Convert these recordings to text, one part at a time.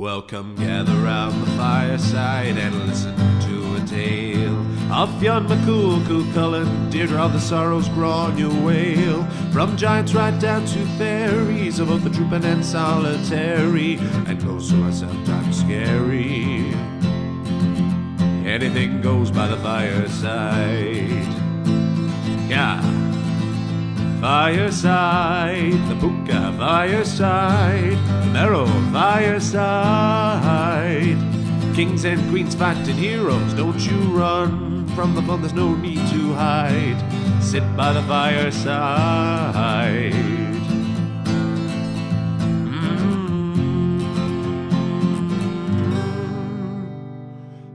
Welcome, gather round the fireside and listen to a tale of Fionn McCool, Cú Cullen, Deirdre of the Sorrows, Gráinne Wail. From giants right down to fairies, of both the trooping and solitary, and those who are sometimes scary. Anything goes by the fireside. Yeah. Fireside, the Puka fireside, the Merrow fireside. Kings and queens fighting heroes, don't you run from the fun, there's no need to hide. Sit by the fireside.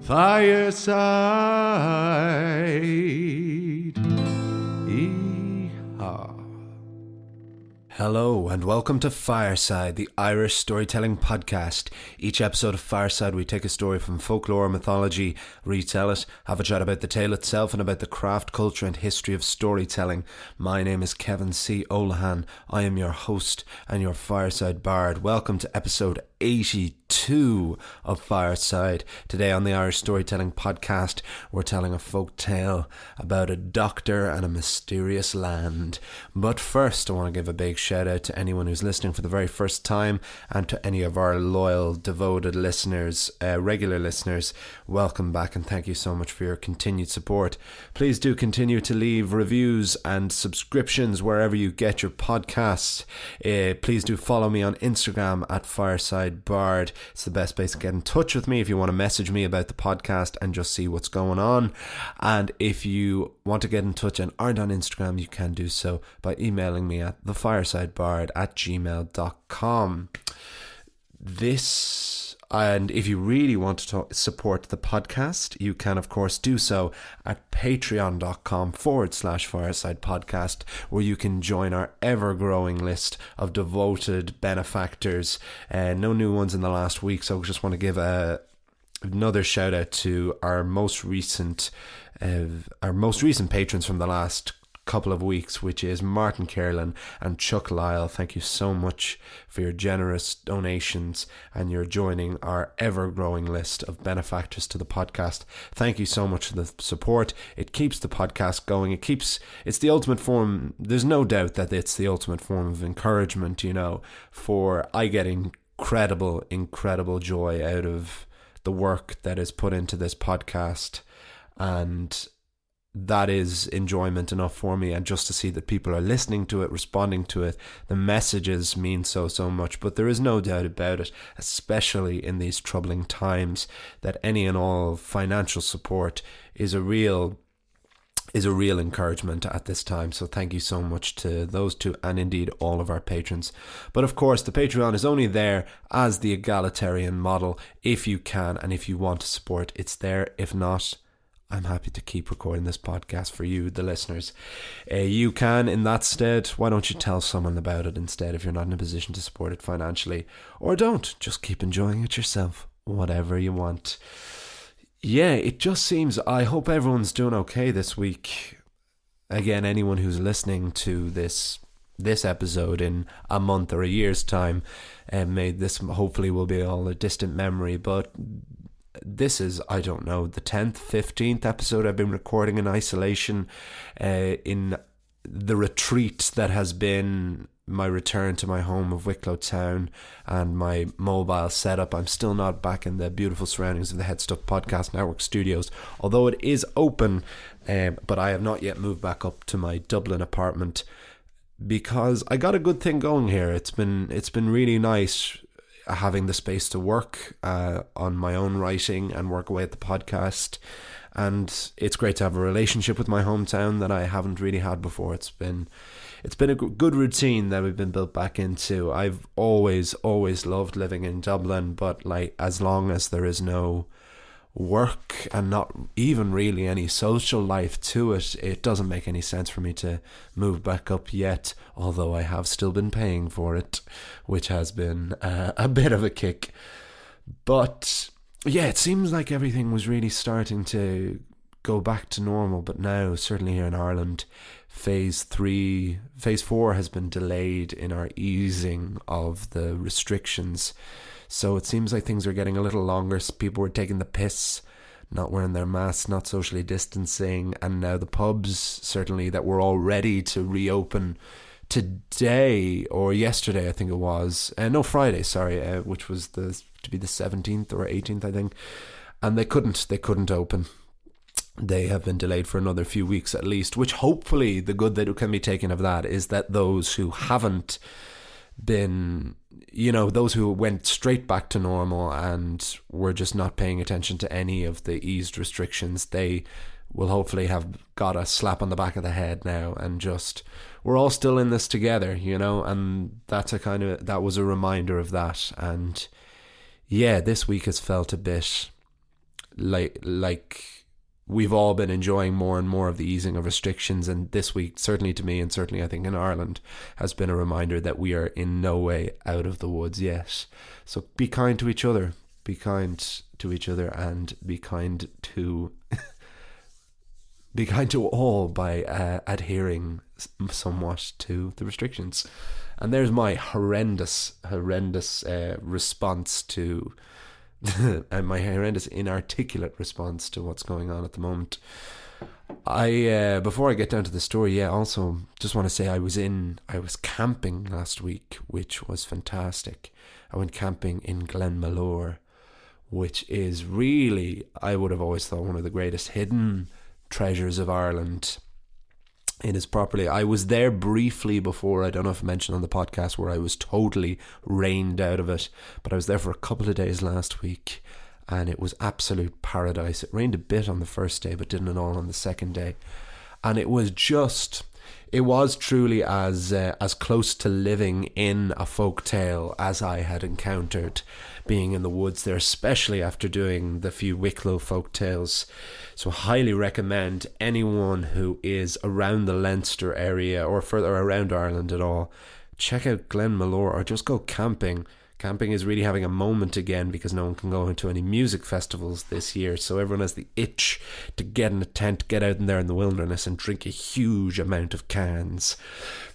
Fireside. Hello and welcome to Fireside, the Irish storytelling podcast. Each episode of Fireside we take a story from folklore, mythology, retell it, have a chat about the tale itself and about the craft, culture and history of storytelling. My name is Kevin C. O'Lahan. I am your host and your Fireside Bard. Welcome to episode 82 of Fireside. Today on the Irish Storytelling Podcast, we're telling a folk tale about a doctor and a mysterious land. But first, I want to give a big shout out to anyone who's listening for the very first time and to any of our loyal, devoted listeners, regular listeners. Welcome back and thank you so much for your continued support. Please do continue to leave reviews and subscriptions wherever you get your podcasts. Please do follow me on Instagram at Fireside Bard. It's the best place to get in touch with me if you want to message me about the podcast and just see what's going on. And if you want to get in touch and aren't on Instagram, you can do so by emailing me at thefiresidebard@gmail.com. And if you really want to support the podcast, you can of course do so at patreon.com/Fireside Podcast, where you can join our ever-growing list of devoted benefactors. No new ones in the last week, so I just want to give another shout out to our most recent patrons from the last couple of weeks, which is Martin Kerlin and Chuck Lyle. Thank you so much for your generous donations and you're joining our ever-growing list of benefactors to the podcast. Thank you so much for the support. It keeps the podcast going. It's the ultimate form. There's no doubt that it's the ultimate form of encouragement, for I get incredible joy out of the work that is put into this podcast, and that is enjoyment enough for me. And just to see that people are listening to it, responding to it, the messages mean so much. But there is no doubt about it, especially in these troubling times, that any and all financial support is a real encouragement at this time. So thank you so much to those two and indeed all of our patrons. But of course the Patreon is only there as the egalitarian model. If you can and if you want to support, it's there. If not, I'm happy to keep recording this podcast for you, the listeners. You can, in that stead, why don't you tell someone about it instead if you're not in a position to support it financially? Or don't, just keep enjoying it yourself, whatever you want. Yeah, it just seems, I hope everyone's doing okay this week. Again, anyone who's listening to this episode in a month or a year's time, this hopefully will be all a distant memory, but this is, I don't know, the 10th, 15th episode I've been recording in isolation, in the retreat that has been my return to my home of Wicklow Town and my mobile setup. I'm still not back in the beautiful surroundings of the Head Stuff Podcast Network studios, although it is open, but I have not yet moved back up to my Dublin apartment because I got a good thing going here. It's been really nice having the space to work on my own writing and work away at the podcast, and it's great to have a relationship with my hometown that I haven't really had before. It's been a good routine that we've been built back into. I've always loved living in Dublin, but as long as there is no work and not even really any social life to it, it doesn't make any sense for me to move back up yet, although I have still been paying for it, which has been a bit of a kick. But yeah, it seems like everything was really starting to go back to normal, but now, certainly here in Ireland, phase 4 has been delayed in our easing of the restrictions So it seems like things are getting a little longer. People were taking the piss, not wearing their masks, not socially distancing, and now the pubs, certainly, that were all ready to reopen today or yesterday, I think it was, Friday, sorry, which was to be the 17th or 18th, I think, and they couldn't open. They have been delayed for another few weeks at least, which hopefully the good that can be taken of that is that those who haven't been, those who went straight back to normal and were just not paying attention to any of the eased restrictions, they will hopefully have got a slap on the back of the head now and just, we're all still in this together, and that was a reminder of that. And yeah, this week has felt a bit like we've all been enjoying more and more of the easing of restrictions, and this week, certainly to me and certainly I think in Ireland, has been a reminder that we are in no way out of the woods yet. So be kind to each other, and be kind to be kind to all by adhering somewhat to the restrictions. And there's my horrendous response to and my horrendous inarticulate response to what's going on at the moment. I before I get down to the story, also just want to say I was camping last week, which was fantastic. I went camping in Glenmalure, which is really, I would have always thought, one of the greatest hidden treasures of Ireland. It is properly, I was there briefly before, I don't know if I mentioned on the podcast, where I was totally rained out of it, but I was there for a couple of days last week and it was absolute paradise. It rained a bit on the first day but didn't at all on the second day, and it was truly as close to living in a folk tale as I had encountered being in the woods there, especially after doing the few Wicklow folk tales. So highly recommend anyone who is around the Leinster area or further around Ireland at all, check out Glenmalure or just go camping. Camping is really having a moment again because no one can go into any music festivals this year, so everyone has the itch to get in a tent, get out in there in the wilderness and drink a huge amount of cans.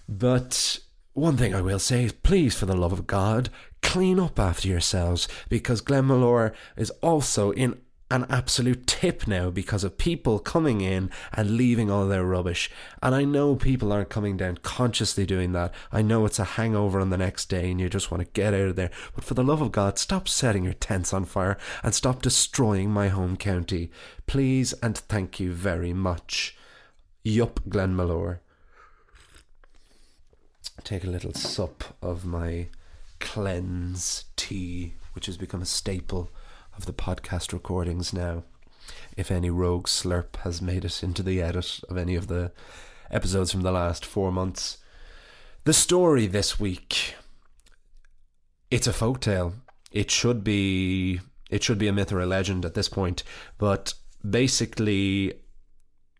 But one thing I will say is, please, for the love of God, clean up after yourselves, because Glenmalure is also in an absolute tip now because of people coming in and leaving all their rubbish. And I know people aren't coming down consciously doing that. I know it's a hangover on the next day and you just want to get out of there. But for the love of God, stop setting your tents on fire and stop destroying my home county. Please and thank you very much. Yup, Glenmalure. Take a little sup of my cleanse tea, which has become a staple of the podcast recordings now. If any rogue slurp has made it into the edit of any of the episodes from the last 4 months. The story this week, it's a folktale. It should be a myth or a legend at this point, but basically,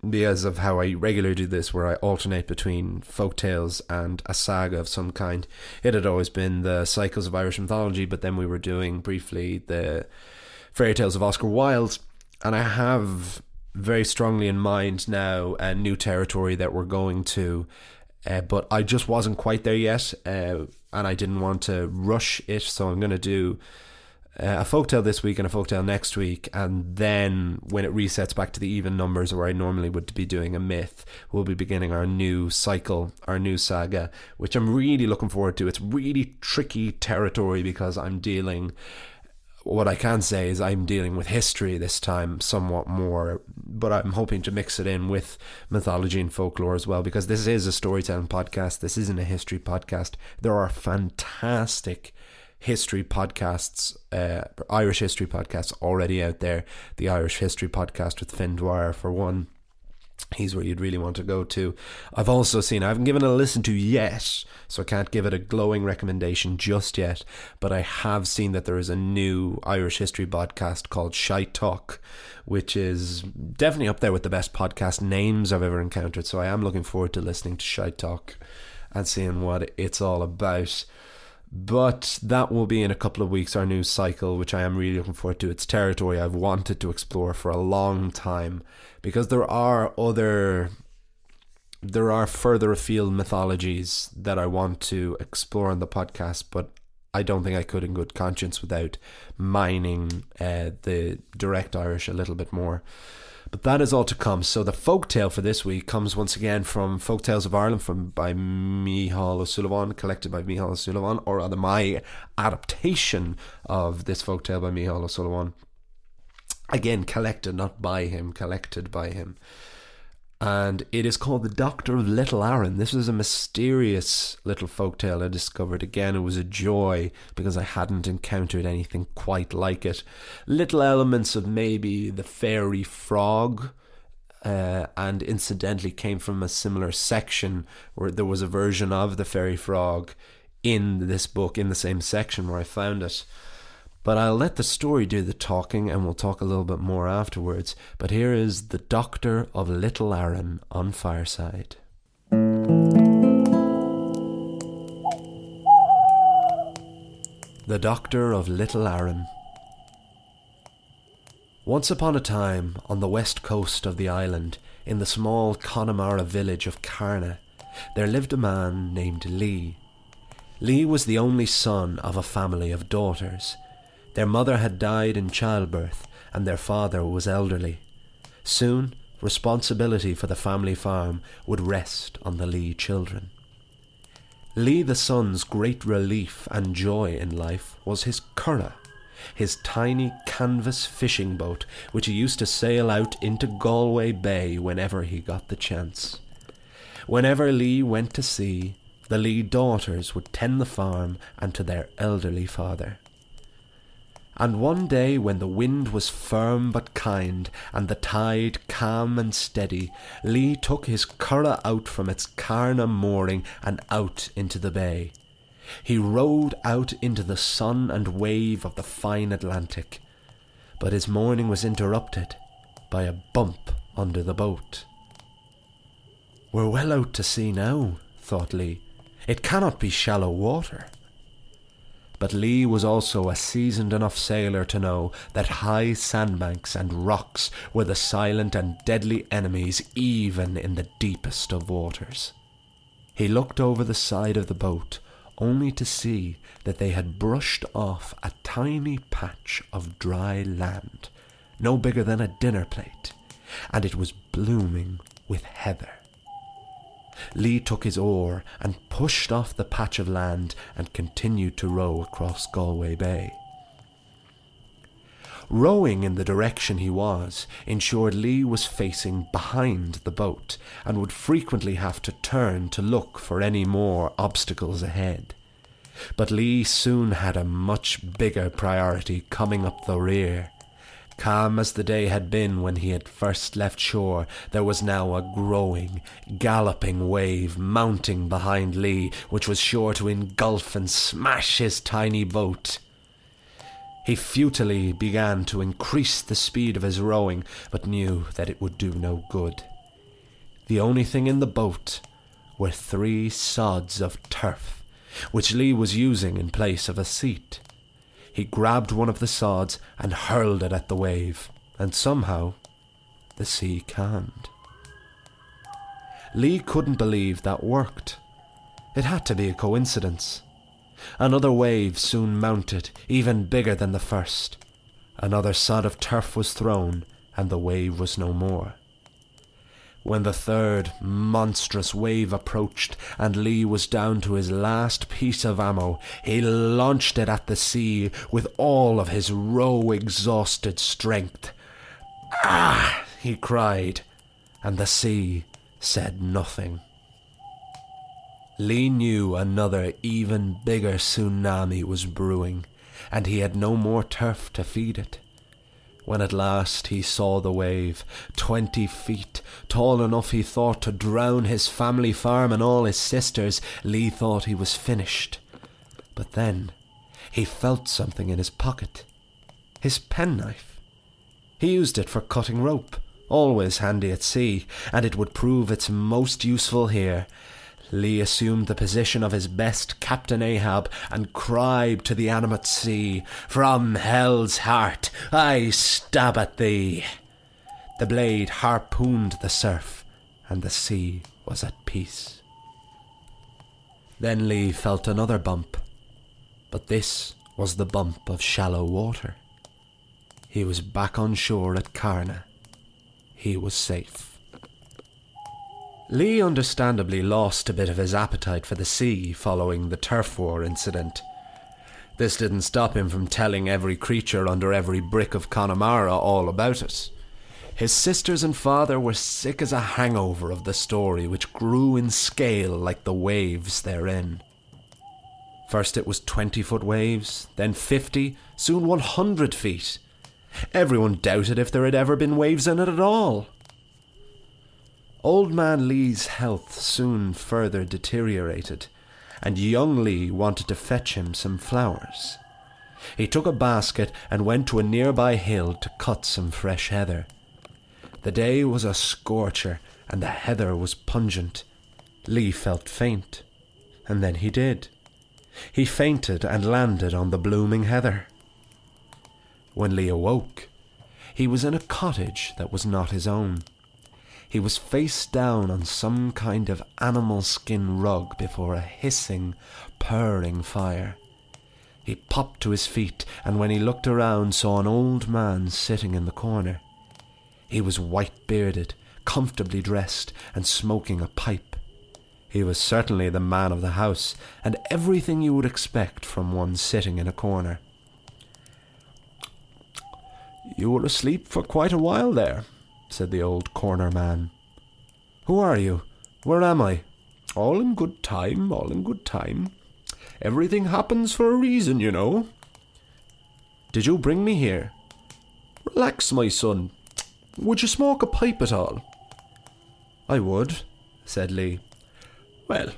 because of how I regularly do this, where I alternate between folktales and a saga of some kind, it had always been the cycles of Irish mythology, but then we were doing briefly the fairy tales of Oscar Wilde, and I have very strongly in mind now a new territory that we're going to, but I just wasn't quite there yet, and I didn't want to rush it, so I'm going to do a folktale this week and a folktale next week, and then when it resets back to the even numbers where I normally would be doing a myth, we'll be beginning our new cycle, our new saga, which I'm really looking forward to. It's really tricky territory because what I can say is I'm dealing with history this time somewhat more, but I'm hoping to mix it in with mythology and folklore as well, because this is a storytelling podcast. This isn't a history podcast. There are fantastic history podcasts, Irish history podcasts already out there. The Irish History Podcast with Finn Dwyer, for one. He's where you'd really want to go to. I've also seen, I haven't given it a listen to yet, so I can't give it a glowing recommendation just yet, but I have seen that there is a new Irish history podcast called Shite Talk, which is definitely up there with the best podcast names I've ever encountered, so I am looking forward to listening to Shite Talk and seeing what it's all about. But that will be in a couple of weeks, our new cycle, which I am really looking forward to. It's territory I've wanted to explore for a long time, because there are further afield mythologies that I want to explore on the podcast, but I don't think I could in good conscience without mining the direct Irish a little bit more. But that is all to come. So the folktale for this week comes once again from Folktales of Ireland by Micheál O'Sullivan, collected by Micheál O'Sullivan, or rather my adaptation of this folktale by Micheál O'Sullivan. Again, collected not by him, collected by him. And it is called The Doctor of Little Aran. This was a mysterious little folktale I discovered. Again, it was a joy because I hadn't encountered anything quite like it. Little elements of maybe the fairy frog, and incidentally came from a similar section where there was a version of the fairy frog in this book, in the same section where I found it. But I'll let the story do the talking, and we'll talk a little bit more afterwards. But here is The Doctor of Little Aran on Fireside. The Doctor of Little Aran. Once upon a time, on the west coast of the island, in the small Connemara village of Carna, there lived a man named Lee. Lee was the only son of a family of daughters. Their mother had died in childbirth, and their father was elderly. Soon, responsibility for the family farm would rest on the Lee children. Lee the son's great relief and joy in life was his curragh, his tiny canvas fishing boat, which he used to sail out into Galway Bay whenever he got the chance. Whenever Lee went to sea, the Lee daughters would tend the farm and to their elderly father. And one day when the wind was firm but kind, and the tide calm and steady, Lee took his curragh out from its Carna mooring and out into the bay. He rowed out into the sun and wave of the fine Atlantic, but his morning was interrupted by a bump under the boat. "We're well out to sea now," thought Lee. "It cannot be shallow water." But Lee was also a seasoned enough sailor to know that high sandbanks and rocks were the silent and deadly enemies even in the deepest of waters. He looked over the side of the boat, only to see that they had brushed off a tiny patch of dry land, no bigger than a dinner plate, and it was blooming with heather. Lee took his oar and pushed off the patch of land and continued to row across Galway Bay. Rowing in the direction he was ensured Lee was facing behind the boat and would frequently have to turn to look for any more obstacles ahead. But Lee soon had a much bigger priority coming up the rear. Calm as the day had been when he had first left shore, there was now a growing, galloping wave mounting behind Lee, which was sure to engulf and smash his tiny boat. He futilely began to increase the speed of his rowing, but knew that it would do no good. The only thing in the boat were 3 sods of turf, which Lee was using in place of a seat. He grabbed one of the sods and hurled it at the wave, and somehow the sea calmed. Lee couldn't believe that worked. It had to be a coincidence. Another wave soon mounted, even bigger than the first. Another sod of turf was thrown, and the wave was no more. When the third monstrous wave approached and Lee was down to his last piece of ammo, he launched it at the sea with all of his row-exhausted strength. "Ah!" he cried, and the sea said nothing. Lee knew another even bigger tsunami was brewing, and he had no more turf to feed it. When at last he saw the wave, 20 feet, tall enough he thought to drown his family farm and all his sisters, Lee thought he was finished. But then he felt something in his pocket. His penknife. He used it for cutting rope, always handy at sea, and it would prove its most useful here. Lee assumed the position of his best Captain Ahab and cried to the animate sea, "From hell's heart I stab at thee." The blade harpooned the surf, and the sea was at peace. Then Lee felt another bump. But this was the bump of shallow water. He was back on shore at Carna. He was safe. Lee understandably lost a bit of his appetite for the sea following the turf war incident. This didn't stop him from telling every creature under every brick of Connemara all about it. His sisters and father were sick as a hangover of the story, which grew in scale like the waves therein. First it was 20-foot waves, then 50, soon 100 feet. Everyone doubted if there had ever been waves in it at all. Old man Lee's health soon further deteriorated, and young Lee wanted to fetch him some flowers. He took a basket and went to a nearby hill to cut some fresh heather. The day was a scorcher, and the heather was pungent. Lee felt faint, and then he did. He fainted and landed on the blooming heather. When Lee awoke, he was in a cottage that was not his own. He was face down on some kind of animal skin rug before a hissing, purring fire. He popped to his feet, and when he looked around, saw an old man sitting in the corner. He was white-bearded, comfortably dressed, and smoking a pipe. He was certainly the man of the house, and everything you would expect from one sitting in a corner. "You were asleep for quite a while there," said the old corner man. "Who are you? Where am I?" "All in good time, all in good time. Everything happens for a reason, you know." "Did you bring me here?" "Relax, my son. Would you smoke a pipe at all?" "I would," said Lee. "Well,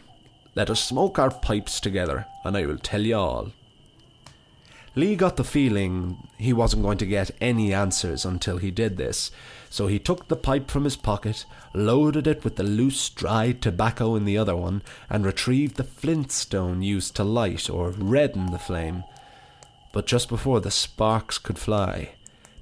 let us smoke our pipes together, and I will tell you all." Lee got the feeling he wasn't going to get any answers until he did this, so he took the pipe from his pocket, loaded it with the loose dried tobacco in the other one, and retrieved the flintstone used to light or redden the flame. But just before the sparks could fly,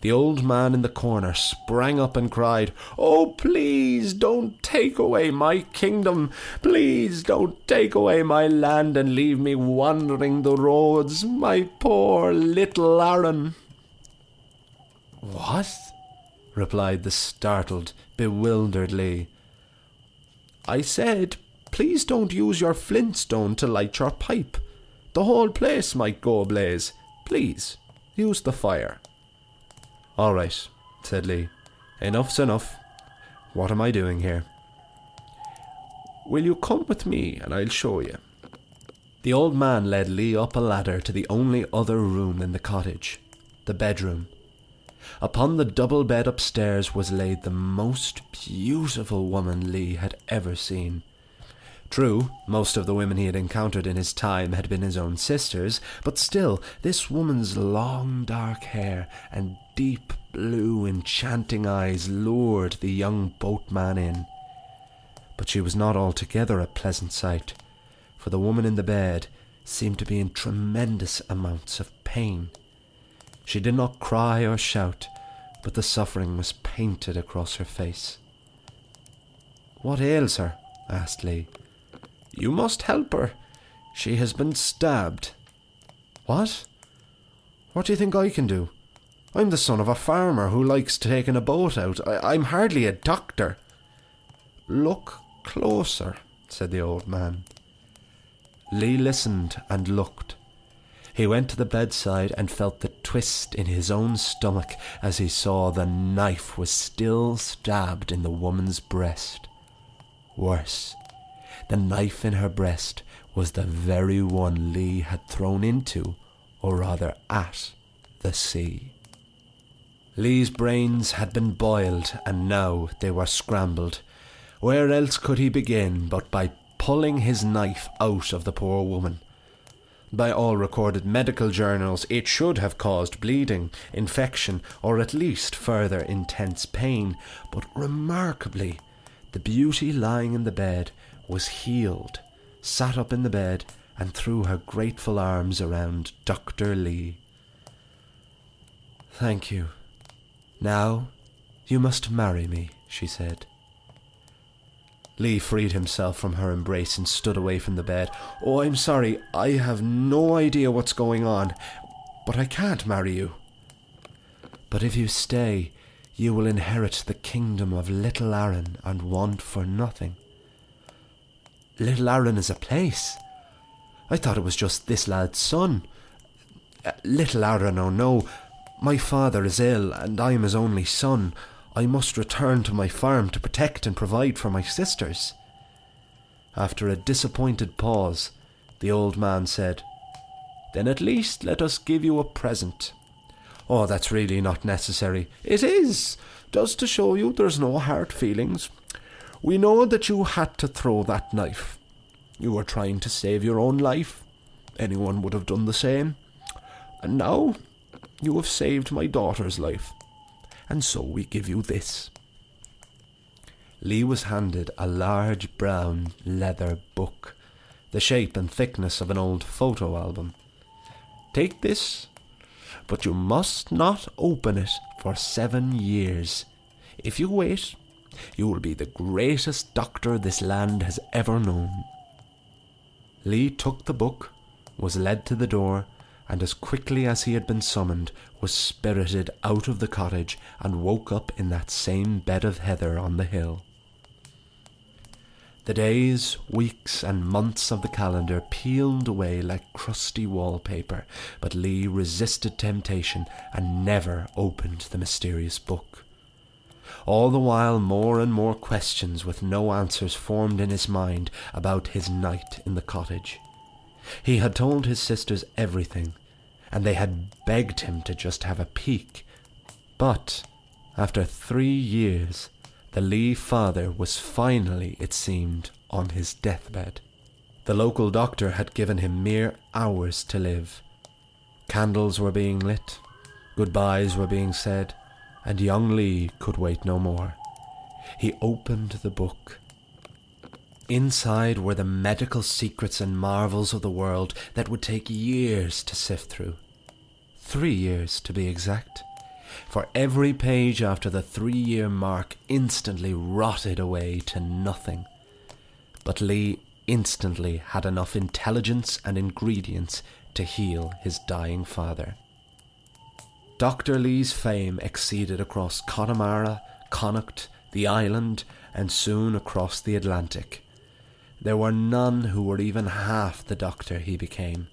the old man in the corner sprang up and cried, "Oh, please don't take away my kingdom. Please don't take away my land and leave me wandering the roads, my poor little Aran." "What?" replied the startled, bewildered Lee. "I said, please don't use your flintstone to light your pipe. The whole place might go ablaze. Please, use the fire." "All right," said Lee. "Enough's enough. What am I doing here?" "Will you come with me and I'll show you?" The old man led Lee up a ladder to the only other room in the cottage, the bedroom. Upon the double bed upstairs was laid the most beautiful woman Lee had ever seen. True, most of the women he had encountered in his time had been his own sisters, but still, this woman's long dark hair and deep blue enchanting eyes lured the young boatman in. But she was not altogether a pleasant sight, for the woman in the bed seemed to be in tremendous amounts of pain. She did not cry or shout, but the suffering was painted across her face. "What ails her?" asked Lee. "You must help her. She has been stabbed." "What? What do you think I can do? I'm the son of a farmer who likes taking a boat out. I'm hardly a doctor." "Look closer," said the old man. Lee listened and looked. He went to the bedside and felt the twist in his own stomach as he saw the knife was still stabbed in the woman's breast. Worse, the knife in her breast was the very one Lee had thrown into, or rather at, the sea. Lee's brains had been boiled, and now they were scrambled. Where else could he begin but by pulling his knife out of the poor woman? By all recorded medical journals, it should have caused bleeding, infection, or at least further intense pain, but remarkably, the beauty lying in the bed was healed, sat up in the bed, and threw her grateful arms around Dr. Lee. "Thank you. Now you must marry me," she said. Lee freed himself from her embrace and stood away from the bed. "Oh, I'm sorry, I have no idea what's going on, but I can't marry you. But if you stay, you will inherit the kingdom of Little Aran and want for nothing." "Little Aran is a place? I thought it was just this lad's son." "Little Aran, oh no. My father is ill, and I am his only son. I must return to my farm to protect and provide for my sisters." After a disappointed pause, the old man said, "Then at least let us give you a present." "Oh, that's really not necessary." "It is, just to show you there's no hard feelings. We know that you had to throw that knife. You were trying to save your own life. Anyone would have done the same. And now you have saved my daughter's life, and so we give you this." Lee was handed a large brown leather book, the shape and thickness of an old photo album. "Take this, but you must not open it for 7 years. If you wait, you will be the greatest doctor this land has ever known." Lee took the book, was led to the door, and as quickly as he had been summoned, was spirited out of the cottage and woke up in that same bed of heather on the hill. The days, weeks, and months of the calendar peeled away like crusty wallpaper, but Lee resisted temptation and never opened the mysterious book. All the while more and more questions with no answers formed in his mind about his night in the cottage. He had told his sisters everything, and they had begged him to just have a peek. But after 3 years, the Lee father was finally, it seemed, on his deathbed. The local doctor had given him mere hours to live. Candles were being lit, goodbyes were being said, and young Lee could wait no more. He opened the book. Inside were the medical secrets and marvels of the world that would take years to sift through. 3 years, to be exact. For every page after the 3-year mark instantly rotted away to nothing. But Lee instantly had enough intelligence and ingredients to heal his dying father. Dr. Lee's fame exceeded across Connemara, Connacht, the island, and soon across the Atlantic. There were none who were even half the doctor he became,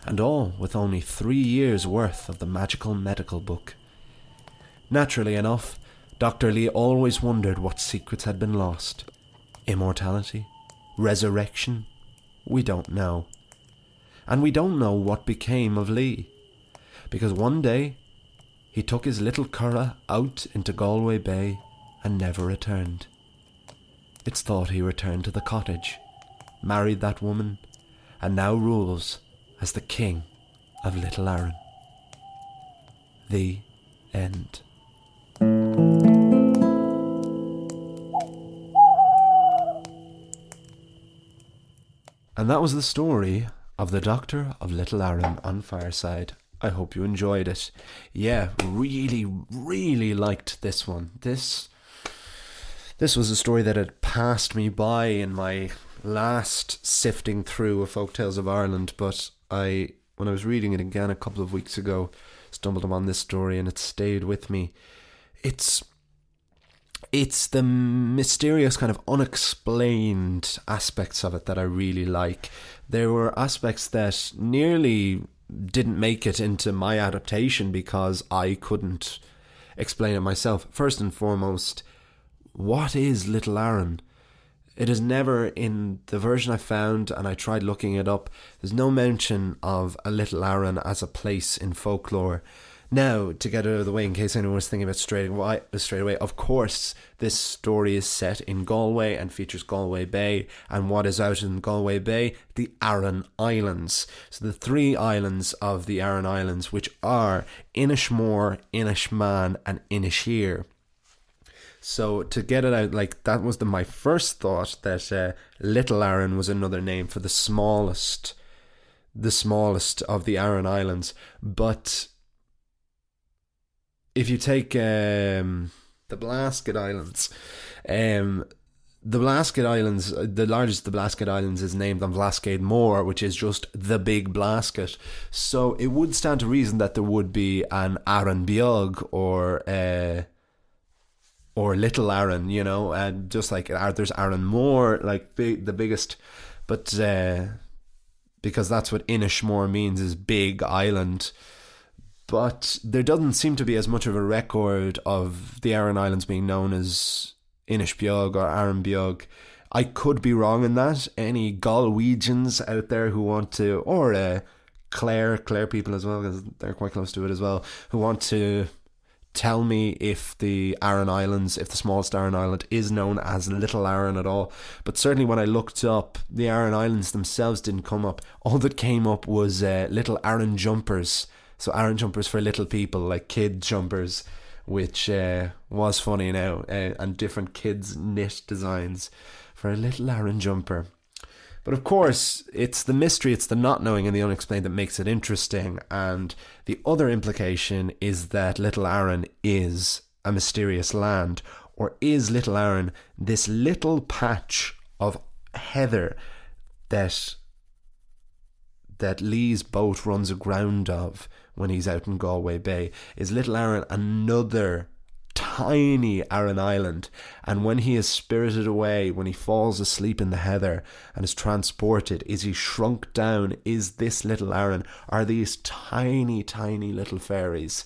and all with only 3 years' worth of the magical medical book. Naturally enough, Dr. Lee always wondered what secrets had been lost. Immortality? Resurrection? We don't know. And we don't know what became of Lee, because one day he took his little curragh out into Galway Bay and never returned. It's thought he returned to the cottage, married that woman, and now rules as the king of Little Aran. The end. And that was the story of the Doctor of Little Aran on Fireside. I hope you enjoyed it. Yeah, really liked this one. This was a story that had passed me by in my last sifting through of Folktales of Ireland, but when I was reading it again a couple of weeks ago, stumbled upon this story and it stayed with me. It's the mysterious kind of unexplained aspects of it that I really like. There were aspects that nearly didn't make it into my adaptation because I couldn't explain it myself. First and foremost, what is Little Aran? It is never, in the version I found, and I tried looking it up, there's no mention of a Little Aran as a place in folklore. Now, to get out of the way, in case anyone was thinking about straight away, of course, this story is set in Galway and features Galway Bay, and what is out in Galway Bay? The Aran Islands. So the 3 islands of the Aran Islands, which are Inishmore, Inishman, and Inisheer. So to get it out, like, that was my first thought, that Little Aran was another name for the smallest of the Aran Islands. But if you take the Blasket Islands, the Blasket Islands, the largest of the Blasket Islands, is named on Blasket Moor, which is just the big Blasket. So it would stand to reason that there would be an Aran Biog or Little Aran, you know, and just like there's Aran Moor, like the biggest, but because that's what Inishmore means, is big island. But there doesn't seem to be as much of a record of the Aran Islands being known as Inishbeog or Aran Beog. I could be wrong in that. Any Galwegians out there who want to, or Clare people as well, because they're quite close to it as well, who want to tell me if the Aran Islands, if the smallest Aran Island is known as Little Aran at all. But certainly when I looked up, the Aran Islands themselves didn't come up. All that came up was Little Aran Jumpers. So Aran Jumpers for little people, like kid jumpers, which was funny now, and different kids' knit designs for a Little Aran Jumper. But of course, it's the mystery, it's the not knowing and the unexplained that makes it interesting. And the other implication is that Little Aran is a mysterious land, or is Little Aran this little patch of heather that Lee's boat runs aground of when he's out in Galway Bay? Is Little Aran another tiny Aran Island, and when he is spirited away, when he falls asleep in the heather and is transported, is he shrunk down? Is this Little Aran? Are these tiny little fairies?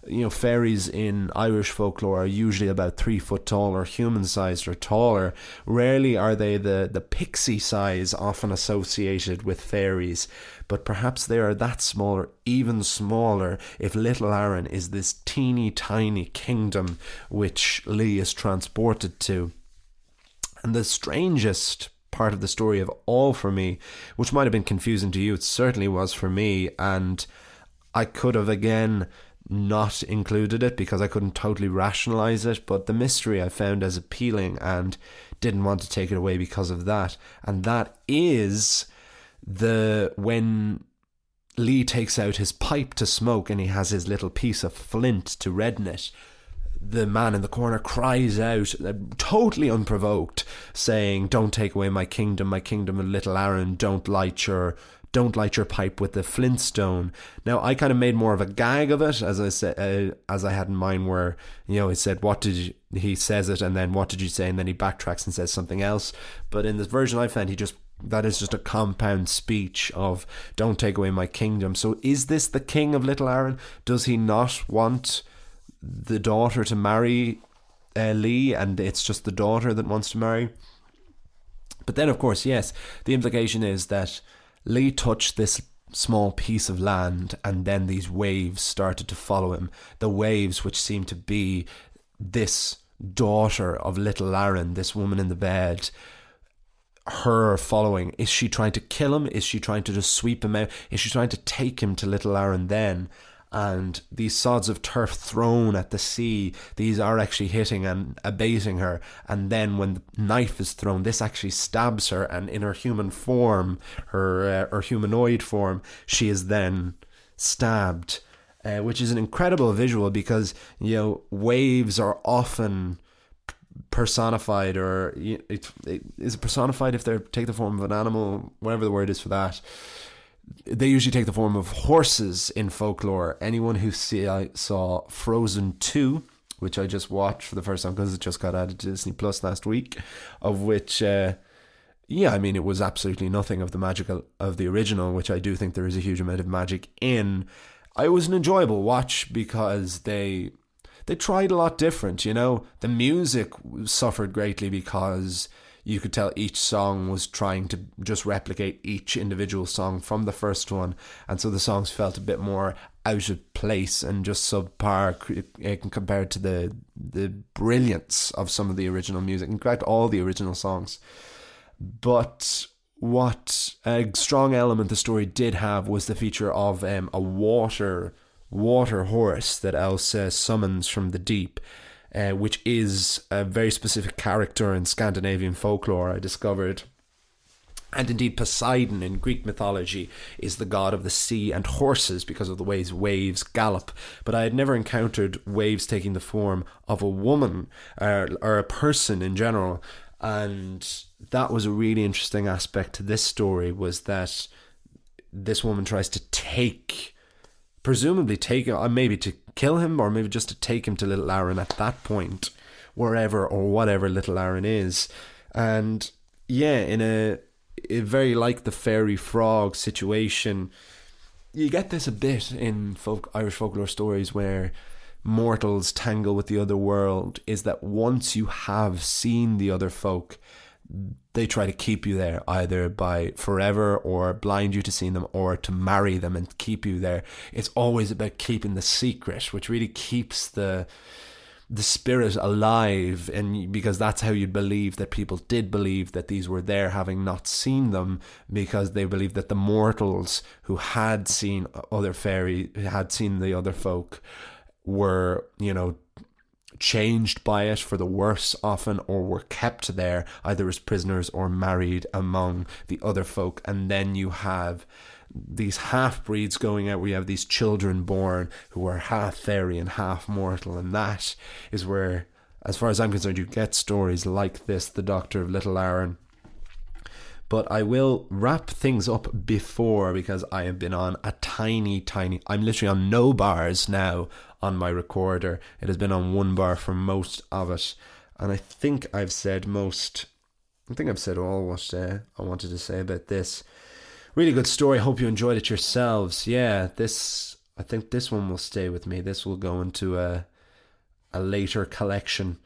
You know, fairies in Irish folklore are usually about 3 foot tall, or human sized or taller. Rarely are they the pixie size often associated with fairies, but perhaps they are that small or even smaller if Little Aran is this teeny tiny kingdom which Lee is transported to. And the strangest part of the story of all for me, which might have been confusing to you, it certainly was for me, and I could have again not included it because I couldn't totally rationalize it, but the mystery I found as appealing and didn't want to take it away because of that. And that is when Lee takes out his pipe to smoke and he has his little piece of flint to redden it, the man in the corner cries out, totally unprovoked, saying, "Don't take away my kingdom of Little Aran, don't light your pipe with the flintstone." Now, I kind of made more of a gag of it, as I said, as I had in mind, where, you know, he said, he says it, and then what did you say? And then he backtracks and says something else. But in this version I found, that is just a compound speech of, "Don't take away my kingdom." So is this the king of Little Aran? Does he not want the daughter to marry Lee, and it's just the daughter that wants to marry? But then, of course, yes, the implication is that Lee touched this small piece of land, and then these waves started to follow him. The waves which seem to be this daughter of Little Aran, this woman in the bed, her following. Is she trying to kill him? Is she trying to just sweep him out? Is she trying to take him to Little Aran then? And these sods of turf thrown at the sea, these are actually hitting and abating her. And then when the knife is thrown, this actually stabs her, and in her human form, her humanoid form, she is then stabbed, which is an incredible visual because, you know, waves are often personified, or is it personified if they take the form of an animal, whatever the word is for that. They usually take the form of horses in folklore. Anyone who saw Frozen 2, which I just watched for the first time because it just got added to Disney Plus last week, of which, I mean, it was absolutely nothing of the magical of the original, which I do think there is a huge amount of magic in. It was an enjoyable watch because they tried a lot different, you know. The music suffered greatly because you could tell each song was trying to just replicate each individual song from the first one, and so the songs felt a bit more out of place and just subpar compared to the brilliance of some of the original music, in fact all the original songs. But what a strong element the story did have was the feature of a water horse that Elsa summons from the deep, which is a very specific character in Scandinavian folklore, I discovered. And indeed, Poseidon in Greek mythology is the god of the sea and horses because of the ways waves gallop. But I had never encountered waves taking the form of a woman or a person in general. And that was a really interesting aspect to this story, was that this woman tries to presumably take him, maybe to kill him, or maybe just to take him to little Aran at that point, wherever or whatever little Aran is. And yeah, in a very like the fairy frog situation, you get this a bit in Irish folklore stories where mortals tangle with the other world, is that once you have seen the other folk, they try to keep you there, either by forever or blind you to seeing them, or to marry them and keep you there. It's always about keeping the secret, which really keeps the spirit alive, and because that's how you'd believe that people did believe that these were there, having not seen them, because they believed that the mortals who had seen other fairy, had seen the other folk, were, you know, changed by it for the worse often, or were kept there either as prisoners or married among the other folk. And then you have these half-breeds going out, where you have these children born who are half fairy and half mortal, and that is where, as far as I'm concerned, you get stories like this, The Doctor of Little Aran. But I will wrap things up before, because I have been on a tiny, I'm literally on no bars now on my recorder. It has been on 1 bar for most of it, and I think I've said all what I wanted to say about this. Really good story. Hope you enjoyed it yourselves. Yeah, I think this one will stay with me. This will go into a later collection.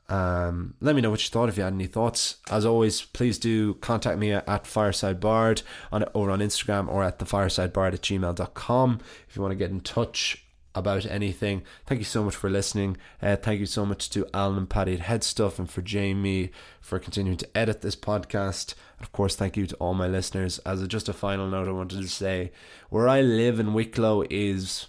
Let me know what you thought. If you had any thoughts, as always, please do contact me at firesidebard over on Instagram, or at thefiresidebard@gmail.com if you want to get in touch about anything. Thank you so much for listening. Thank you so much to Alan and Paddy at Head Stuff, and for Jamie for continuing to edit this podcast. And of course, thank you to all my listeners. As just a final note, I wanted to say, where I live in Wicklow is,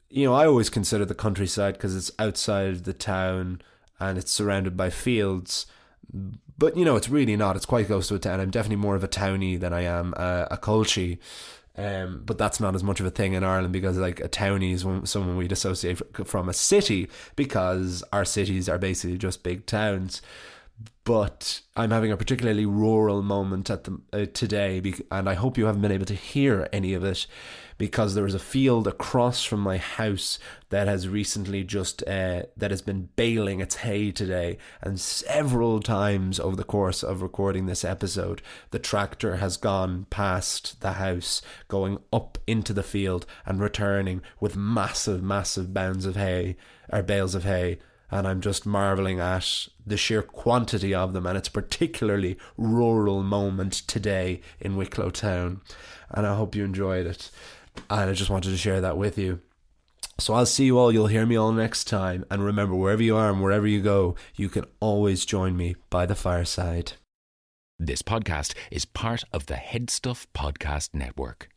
you know, I always consider the countryside because it's outside the town and it's surrounded by fields. But, you know, it's really not. It's quite close to a town. I'm definitely more of a townie than I am a culchie. But that's not as much of a thing in Ireland, because like a townie is someone we'd associate from a city, because our cities are basically just big towns. But I'm having a particularly rural moment at today, and I hope you haven't been able to hear any of it, because there is a field across from my house that has recently that has been baling its hay today, and several times over the course of recording this episode, the tractor has gone past the house, going up into the field and returning with massive bales of hay. And I'm just marvelling at the sheer quantity of them, and it's a particularly rural moment today in Wicklow town, and I hope you enjoyed it, and I just wanted to share that with you. So I'll see you all, you'll hear me all next time, and remember, wherever you are and wherever you go, you can always join me by the fireside. This podcast is part of the Head Stuff Podcast Network.